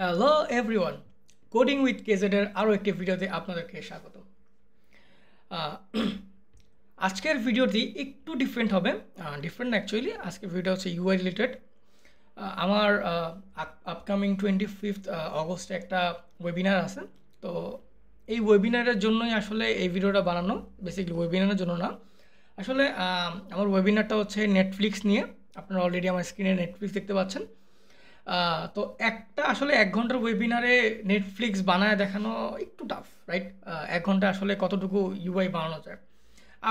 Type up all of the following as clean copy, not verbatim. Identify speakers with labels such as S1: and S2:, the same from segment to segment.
S1: Hello everyone, coding with কেজেডের আরও একটি ভিডিওতে আপনাদেরকে স্বাগত। আহ, আজকের ভিডিওটি একটু ডিফারেন্ট হবে। ডিফারেন্ট অ্যাকচুয়ালি আজকের ভিডিও হচ্ছে ইউআই রিলেটেড। আমার আপকামিং 25 অগস্টে একটা ওয়েবিনার আছে। তো এই ওয়েবিনারের জন্যই আসলে এই ভিডিওটা বানানো, বেসিক্যালি ওয়েবিনারের জন্য না। আসলে আমার ওয়েবিনারটা হচ্ছে নেটফ্লিক্স নিয়ে। আপনারা অলরেডি আমার স্ক্রিনে নেটফ্লিক্স দেখতে পাচ্ছেন। তো একটা আসলে ১ ঘন্টার ওয়েবিনারে নেটফ্লিক্স বানায় দেখানো একটু টাফ, রাইট? ১ ঘন্টা আসলে কতটুকু ইউআই বানানো যায়?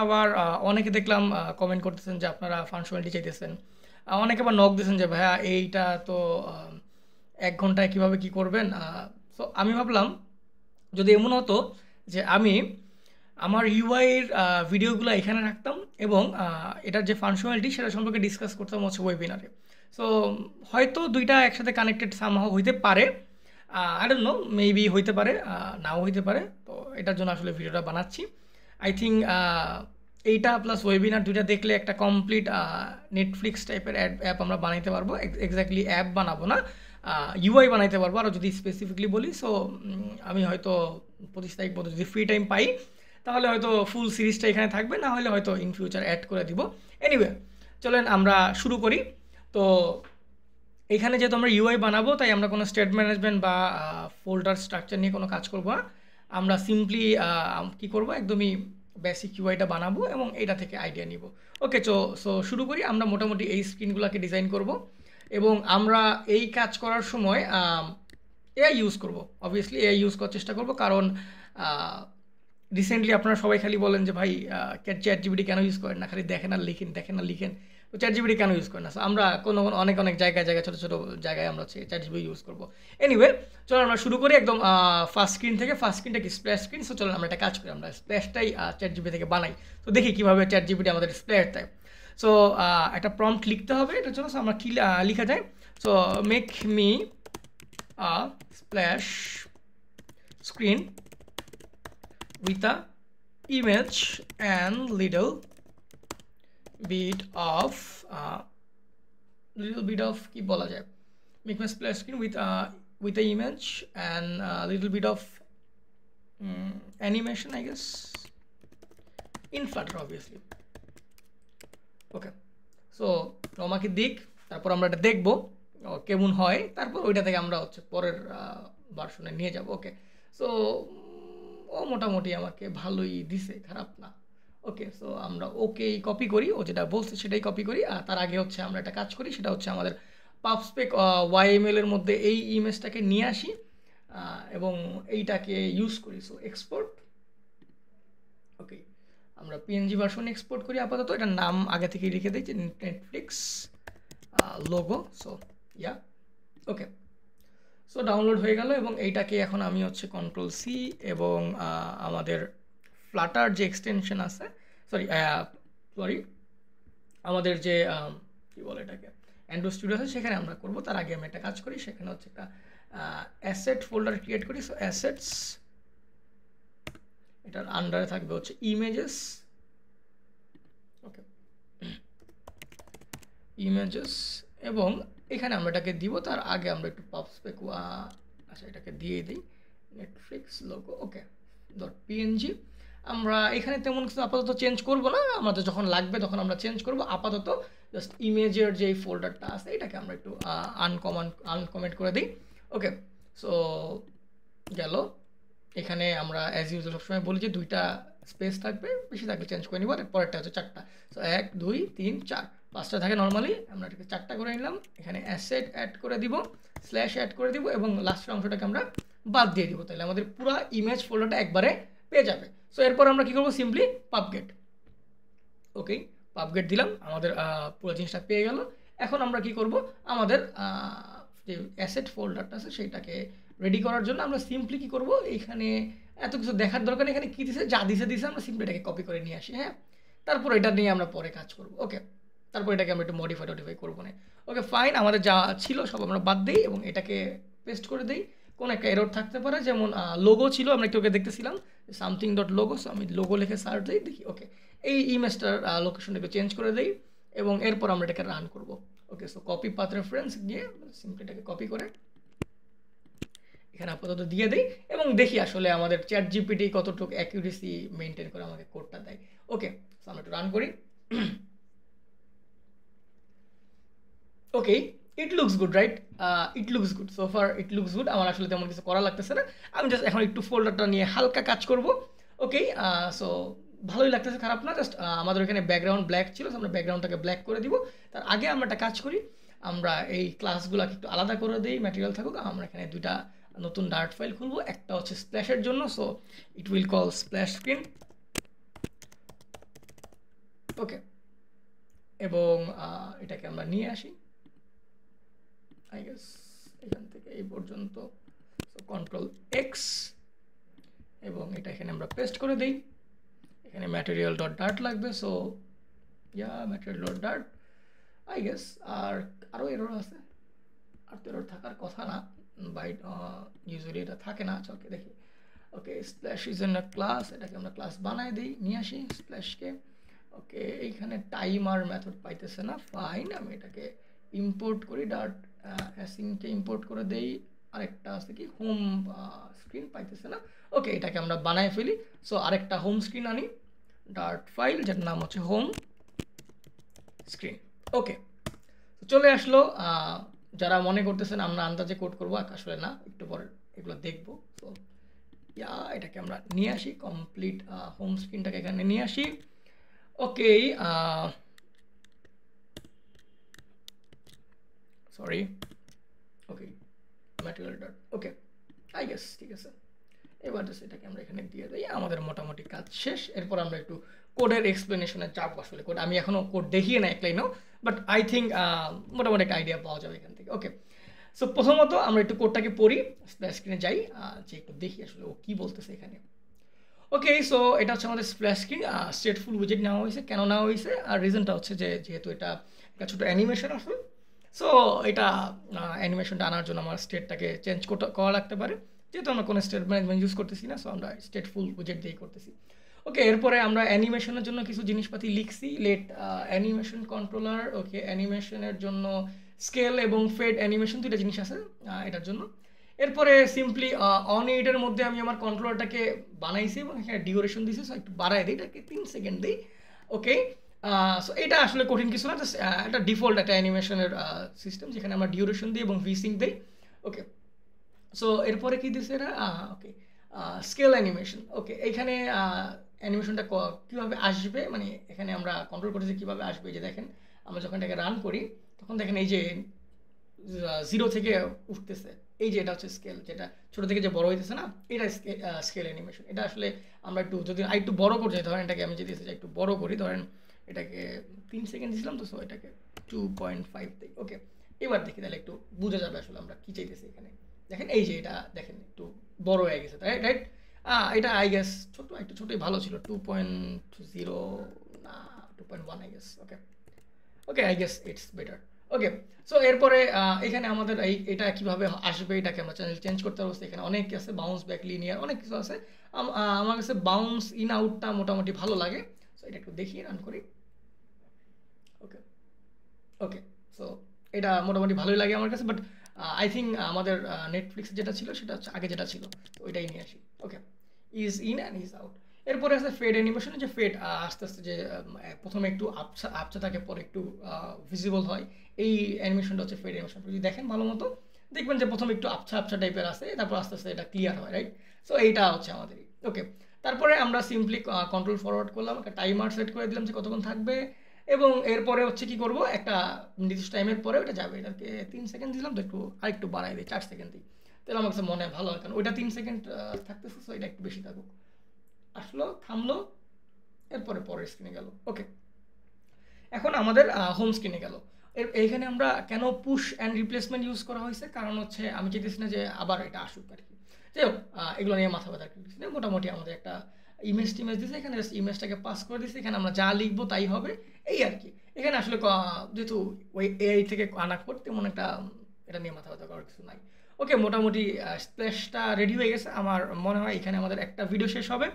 S1: আবার অনেকে দেখলাম কমেন্ট করতেছেন যে আপনারা ফাংশনালিটি চাইতেছেন। অনেকে আবার নক দিয়েছেন যে ভাইয়া এইটা তো ১ ঘন্টায় কীভাবে কী করবেন? সো আমি ভাবলাম যদি এমন হতো যে আমি আমার ইউআইয়ের ভিডিওগুলো এখানে রাখতাম এবং এটার যে ফাংশনালিটি সেটা সম্পর্কে ডিসকাস করতাম হচ্ছে ওয়েবিনারে। সো হয়তো ২টা একসাথে কানেক্টেড সামহাও হইতে পারে। আই ডোন্ট নো, মেবি হইতে পারে, নাও হইতে পারে। তো এটার জন্য আসলে ভিডিওটা বানাচ্ছি। আই থিঙ্ক এইটা প্লাস ওয়েবিনার ২টা দেখলে একটা কমপ্লিট নেটফ্লিক্স টাইপের অ্যাপ আমরা বানাইতে পারবো। এক্স্যাক্টলি অ্যাপ বানাবো না, ইউআই বানাইতে পারবো। আরও যদি স্পেসিফিকলি বলি, সো আমি হয়তো ২৫ তারিখ পর্যন্ত যদি ফ্রি টাইম পাই তাহলে হয়তো ফুল সিরিজটা এখানে থাকবে, না হলে হয়তো ইন ফিউচার অ্যাড করে দিব। এনিওয়ে, চলেন আমরা শুরু করি। তো এখানে যেহেতু আমরা ইউআই বানাবো, তাই আমরা কোনো স্টেট ম্যানেজমেন্ট বা ফোল্ডার স্ট্রাকচার নিয়ে কোনো কাজ করবো না। আমরা সিম্পলি কী করবো, একদমই বেসিক ইউআইটা বানাবো এবং এটা থেকে আইডিয়া নিব। ওকে, সো শুরু করি। আমরা মোটামুটি এই স্ক্রিনগুলোকে ডিজাইন করব এবং আমরা এই কাজ করার সময় এআই ইউজ করব। অবভিয়াসলি এআই ইউজ করার চেষ্টা করব, কারণ রিসেন্টলি আপনারা সবাই খালি বলেন যে ভাই চ্যাট জিপিটি কেন ইউজ করেন না, খালি দেখেন আর লিখেন, দেখেন আর লিখেন। তো চ্যাট জিপিটি কেন ইউজ করেন না? সো আমরা অনেক জায়গায় ছোটো ছোটো জায়গায় আমরা হচ্ছে চ্যাট জিপিটি ইউজ করবো। এনিওয়ে, চলো আমরা শুরু করি একদম ফার্স্ট স্ক্রিন থেকে। ফার্স্ট স্ক্রিনটা কি স্প্ল্যাশ স্ক্রিন। সো চলো আমরা একটা কাজ করি, আমরা স্প্ল্যাশটাই চ্যাট জিপিটি থেকে বানাই। তো দেখি কীভাবে চ্যাট জিপিটি আমাদের স্প্ল্যাশ দেয়। সো একটা প্রম্পট লিখতে হবে এটার জন্য। সো আমরা কী লিখা যায়? So make me splash screen with a image and little bit of কি বলা যায়, make my splash screen with the image and little bit of animation, I guess, in Flutter obviously. Okay, so আমাকে দিক, তারপর আমরা এটা দেখবো কেমন হয়, তারপর ওইটা থেকে আমরা হচ্ছে পরের ভার্সনে নিয়ে যাব। ওকে, সো ও মোটামুটি আমাকে ভালোই দিছে, খারাপ না। ওকে, সো আমরা ওকেই কপি করি, ও যেটা বলছে সেটাই কপি করি। আর তার আগে হচ্ছে আমরা একটা কাজ করি, সেটা হচ্ছে আমাদের পাবস্পেক ওয়াইএমএল-এর মধ্যে এই ইমেজটাকে নিয়ে আসি এবং এইটাকে ইউজ করি। So export. ওকে, আমরা পিএনজি ভার্সন এক্সপোর্ট করি আপাতত। এটার নাম আগে থেকেই লিখে দিই যে নেটফ্লিক্স লোগো। সো ইয়া, ওকে, সো ডাউনলোড হয়ে গেল এবং এইটাকে এখন আমি হচ্ছে Ctrl+C এবং আমাদের ফ্লাটার যে এক্সটেনশন আছে, সরি আমাদের যে কী বলে এটাকে, অ্যান্ড্রয়েড স্টুডিও আছে, সেখানে আমরা করব। তার আগে আমি একটা কাজ করি, সেখানে হচ্ছে একটা অ্যাসেট ফোল্ডার ক্রিয়েট করি। সো অ্যাসেটস, এটার আন্ডারে থাকবে হচ্ছে ইমেজেস। ওকে, ইমেজেস, এবং এখানে আমরা এটাকে দিব। তার আগে আমরা একটু পাবস্পেক আচ্ছা এটাকে দিয়ে দিই, নেটফ্লিক্স লোগো। ওকে, .png। আমরা এখানে তেমন কিছু আপাতত চেঞ্জ করব না, আমাদের যখন লাগবে তখন আমরা চেঞ্জ করব। আপাতত জাস্ট ইমেজের যে ফোল্ডারটা আছে এটাকে আমরা একটু আনকমেন্ট করে দিই। ওকে, সো গেল। এখানে আমরা অ্যাজ ইউজুয়াল সবসময় বলি যে 2টা স্পেস থাকবে, বেশি থাকলে চেঞ্জ করে নিব। আর পরেরটা হচ্ছে 4টা। সো 1 2 3 4, 5টা থাকে নর্মালি, আমরা এটাকে 4টা করে নিলাম। এখানে অ্যাসেট অ্যাড করে দিব, স্ল্যাশ অ্যাড করে দিব এবং লাস্টের অংশটাকে আমরা বাদ দিয়ে দিব। তাহলে আমাদের পুরো ইমেজ ফোল্ডারটা একবারে পেয়ে যাবে। সো এরপর আমরা কী করবো, সিম্পলি পাবগেট। ওকে, পাবগেট দিলাম, আমাদের পুরো জিনিসটা পেয়ে গেল। এখন আমরা কি করব, আমাদের যে অ্যাসেট ফোল্ডারটা আছে সেইটাকে রেডি করার জন্য আমরা সিম্পলি কী করব, এখানে এত কিছু দেখার দরকার নেই। এখানে কী দিছে, যা দিছে আমরা সিম্পলি এটাকে কপি করে নিয়ে আসি। হ্যাঁ, তারপর এটা নিয়ে আমরা পরে কাজ করব। ওকে, তারপর এটাকে আমরা একটু মডিফাই করবো না। ওকে ফাইন, আমাদের যা ছিল সব আমরা বাদ দিই এবং এটাকে পেস্ট করে দিই। কোনো একটা এরর থাকতে পারে, যেমন লোগো ছিল, আমরা একটু ওকে দেখতেছিলাম something.logo। সো আমি লোগো লিখে সার্চ দিই, দেখি ওকে এই ইমেজটার লোকেশনটাকে চেঞ্জ করে দিই এবং এরপর আমরা এটাকে রান করব। ওকে, সো কপি পাথ রেফারেন্স গিয়ে সিম্পলি এটাকে কপি করে এখানে আপাতত দিয়ে দিই এবং দেখি আসলে আমাদের চ্যাট জিপিটি কতটুকু অ্যাকিউরেসি মেনটেন করে আমাকে কোডটা দেয়। ওকে, সো আমরা একটু রান করি। Okay, it looks good right, it looks good, so far it looks good. আমার আসলে তেমন কিছু করা লাগতেছে না, আমি জাস্ট এখন একটু ফোল্ডারটা নিয়ে হালকা কাজ করব। ওকে, সো ভালোই লাগতেছে, খারাপ না। জাস্ট আমাদের এখানে ব্যাকগ্রাউন্ড ব্ল্যাক ছিল, আমরা ব্যাকগ্রাউন্ডটাকে ব্ল্যাক করে দিব। তার আগে আমরা একটা কাজ করি, আমরা এই ক্লাসগুলোকে একটু আলাদা করে দিই, ম্যাটেরিয়াল থাকুক। আমরা এখানে দুইটা নতুন ডার্ট ফাইল খুলবো, একটা হচ্ছে স্প্ল্যাশের জন্য, so it will call splash screen. Okay, এবং এটাকে আমরা নিয়ে আসি আই গেস এখান থেকে এই পর্যন্ত, সো কন্ট্রোল এক্স, এবং এটা এখানে আমরা পেস্ট করে দিই। এখানে ম্যাটেরিয়াল ডট ডার্ট লাগবে, so yeah material dot dart I guess. আর আরও এরর আছে, আর তো এরর থাকার কথা না, বাই ইউজুয়ালি এটা থাকে না। আচ্ছা ওকে দেখি। ওকে, স্প্ল্যাশ ইজ এন ক্লাস, এটাকে আমরা ক্লাস বানাই দিই, নিয়ে আসি স্প্ল্যাশকে। ওকে, এইখানে টাইমার মেথড পাইতেছে না, ফাইন, আমি এটাকে ইম্পোর্ট করি, ডার্ট অ্যাসিনকে ইম্পোর্ট করে দেই। আরেকটা আছে কি হোম স্ক্রিন, পাইতেছে না। ওকে, এটাকে আমরা বানায় ফেলি। সো আরেকটা হোম স্ক্রিন আনি, ডার্ট ফাইল যেটার নাম হচ্ছে হোম স্ক্রিন। ওকে, চলে আসলো। যারা মনে করতেছেন আমরা আন্দাজে কোড করবো, আসলে না, একটু পরে এগুলো দেখবো। সো ইয়া এটাকে আমরা নিয়ে আসি, কমপ্লিট হোম স্ক্রিনটাকে এখানে নিয়ে আসি। Okay, sorry, okay material dot, okay I guess ঠিক আছে। এবার এটাকে আমরা এখানে দিয়ে দিই, আমাদের মোটামুটি কাজ শেষ। এরপর আমরা একটু কোডের এক্সপ্লেনেশনে যাব। আসলে কোড আমি এখনও কোড দেখিয়ে না এক লাইনও, বাট আই থিঙ্ক মোটামুটি একটা আইডিয়া পাওয়া যাবে এখান থেকে। ওকে, সো প্রথমত আমরা একটু কোডটাকে পড়ি, স্প্ল্যাশ স্ক্রিনে যাই, যে একটু দেখি আসলে ও কী বলতেছে এখানে। ওকে, সো এটা হচ্ছে আমাদের স্প্ল্যাশ স্ক্রিন, স্টেটফুল উইজেট নেওয়া হয়েছে। কেন নেওয়া হয়েছে? আর রিজনটা হচ্ছে যে যেহেতু এটা একটা ছোটো অ্যানিমেশন আসলে, সো এটা অ্যানিমেশনটা আনার জন্য আমার স্টেটটাকে চেঞ্জ করা লাগতে পারে। যেহেতু আমরা কোনো স্টেট ম্যানেজমেন্ট ইউজ করতেছি না, সো আমরা স্টেটফুল উইজেট দিয়েই করতেছি। ওকে, এরপরে আমরা অ্যানিমেশনের জন্য কিছু জিনিসপাতি লিখছি, লেট অ্যানিমেশন কন্ট্রোলার। ওকে, অ্যানিমেশনের জন্য স্কেল এবং ফেড অ্যানিমেশন দুইটা জিনিস আছে এটার জন্য। এরপরে সিম্পলি অন এইটের মধ্যে আমি আমার কন্ট্রোলারটাকে বানাইছি এবং এখানে ডিউরেশন দিয়েছি, সো একটু বাড়াই দিই, এটাকে 3 সেকেন্ড দিই। ওকে, সো এটা আসলে কঠিন কিছু না, জাস্ট একটা ডিফল্ট একটা অ্যানিমেশনের সিস্টেম, যেখানে আমরা ডিউরেশন দিই এবং ভিসিং দিই। ওকে, সো এরপরে কী দিচ্ছে এটা? ওকে, স্কেল অ্যানিমেশন। ওকে, এইখানে অ্যানিমেশনটা কীভাবে আসবে, মানে এখানে আমরা কন্ট্রোল করতেছি কীভাবে আসবে। যে দেখেন আমরা যখন এটাকে রান করি তখন দেখেন এই যে 0 থেকে উঠতেছে, এই যে এটা হচ্ছে স্কেল, যেটা ছোটো থেকে যে বড় হইতেছে না, এটা স্কেল অ্যানিমেশন। এটা আসলে আমরা একটু যদি একটু বড় করতে, ধরেন এটাকে আমি যদি একটু বড় করি, ধরেন এটাকে 3 সেকেন্ড দিয়েছিলাম, তো সো এটাকে 2.5 দিই। ওকে, এবার দেখি তাহলে একটু বোঝা যাবে আসলে আমরা কী চাইতেছি এখানে। দেখেন এই যে এটা দেখেন একটু বড় হয়ে গেছে, তাই রাইট? এটা আই গেস ছোটো, একটু ছোটোই ভালো ছিল, 2.0 না 2.1 I guess. Okay, okay I guess it's better. Okay, so এরপরে এখানে আমাদের এটা কীভাবে আসবে এটাকে আমরা চেঞ্জ করতে পারবো। এখানে অনেক আছে, বাউন্স ব্যাক, লিনিয়ার, অনেক কিছু আছে। আমার কাছে বাউন্স ইন আউটটা মোটামুটি ভালো লাগে, সো এটা একটু দেখি, রান করি। ওকে, ওকে, সো এটা মোটামুটি ভালোই লাগে আমার কাছে, বাট আই থিঙ্ক আমাদের নেটফ্লিক্স যেটা ছিল সেটা হচ্ছে আগে যেটা ছিল, তো ওইটাই নিয়ে আসি। Okay, is in and is out. এরপরে আছে ফেড অ্যানিমেশনে, যে ফেড আস্তে আস্তে যে প্রথমে একটু আপচা থাকে, পরে একটু ভিজিবল হয়, এই অ্যানিমেশনটা হচ্ছে ফেড অ্যানিমেশন। যদি দেখেন ভালো মতো দেখবেন যে প্রথমে একটু আপচা টাইপের আছে, তারপর আস্তে আস্তে এটা ক্লিয়ার হয়, রাইট? সো এইটা হচ্ছে আমাদেরই। ওকে, তারপরে আমরা সিম্পলি কন্ট্রোল ফরওয়ার্ড করলাম, একটা টাইমার সেট করে দিলাম যে কতক্ষণ থাকবে, এবং এরপরে হচ্ছে কি করব, একটা নির্দিষ্ট টাইমের পরে ওটা যাবে। এটাকে 3 সেকেন্ড দিলাম, তো একটু আরেকটু বাড়াই দিই, 4 সেকেন্ড দিই, তাহলে আমার কাছে মনে হয় ভালো হয়, কারণ ওইটা 3 সেকেন্ড থাকতেছে, সো এটা একটু বেশি থাকুক। আসলো, থামলো, এরপরে পরের স্ক্রিনে গেল। ওকে, এখন আমাদের হোম স্ক্রিনে গেল। এইখানে আমরা কেন পুশ অ্যান্ড রিপ্লেসমেন্ট ইউজ করা হয়েছে, কারণ হচ্ছে আমি চাইতেছি না যে আবার এটা আসুক আর কি। যাই হোক, এগুলো নিয়ে মাথা ব্যথা কিছু নেই, মোটামুটি আমাদের একটা ইমেজ দিয়েছে, এখানে জাস্ট ইমেজটাকে পাস করে দিচ্ছি, এখানে আমরা যা লিখবো তাই হবে, এই আর কি। এখানে আসলে যেহেতু ওই এআই থেকে আনা কোড, তেমন একটা এটা নিয়ে মাথা ব্যথা করার কিছু নাই। ওকে, মোটামুটি স্প্ল্যাশটা রেডি হয়ে গেছে। আমার মনে হয় এখানে আমাদের একটা ভিডিও শেষ হবে,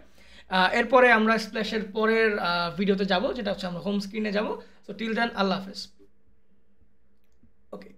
S1: এরপরে আমরা স্প্ল্যাশের পরের ভিডিওতে যাব, যেটা হচ্ছে আমরা হোম স্ক্রিনে যাব। সো টিল দেন, আল্লাহ হাফেজ। ওকে।